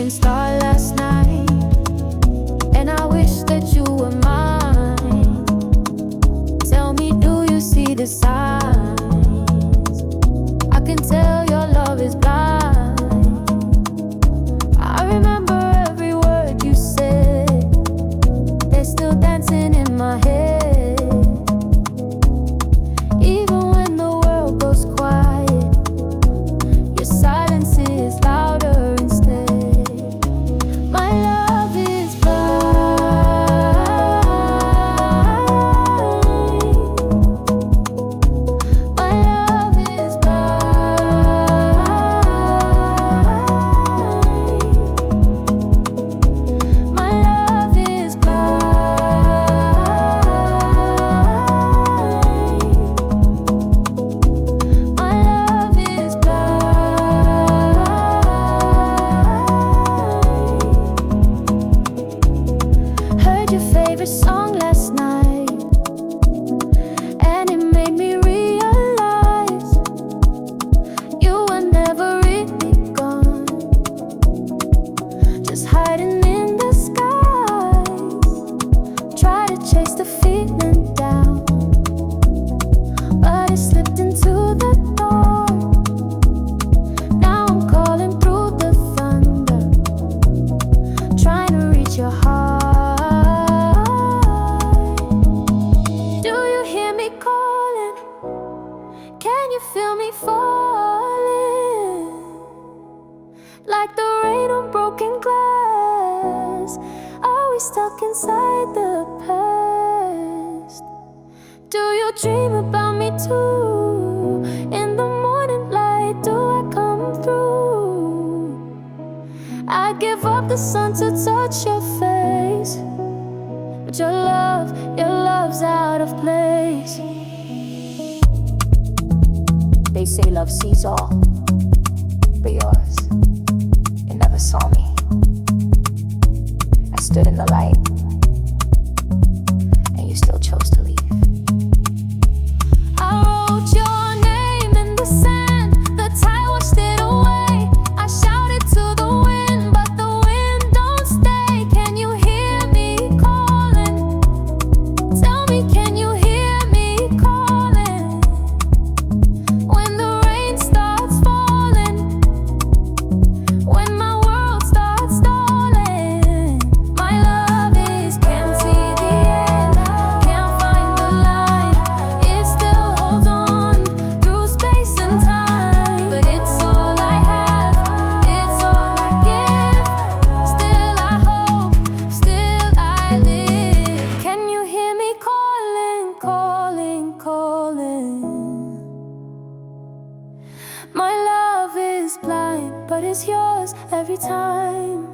shooting star last night, and I wish that you were mine. Tell me, do you see the signs? I can tell your love is blind. I remember every word you said, they're still dancing in my head. Even when the world goes quiet, your silence is louder instead. My love is blind. My love is blind. My love is blind. My love is blind. Heard your favorite song last night, and it made me realize you were never really gone, just hiding in the skies. Try to chase the feeling down, but it slipped into the dark. Now I'm calling through the thunder, trying to reach your heart. Do you hear me calling? Can you feel me falling? Like the rain on broken glass, are we stuck inside the past? Do you dream about me too? In the morning light, do I come through? I give up the sun to touch your face, but your love's out of place. They say love sees all, but yours, it never saw me. I stood in the light, and you still chose to leave. I wrote your name in the sand, the tide washed it away. I shouted to the wind, but the wind don't stay. Can you hear me calling? Tell me, can you hear me calling? When the rain starts falling, when my world starts stalling, my love is can't see the end, can't find the line. It still holds on through space and time, but it's all I have, it's all I give. Still I hope, still I live. Can you hear me calling, calling, calling? My love is blind, but it's yours every time.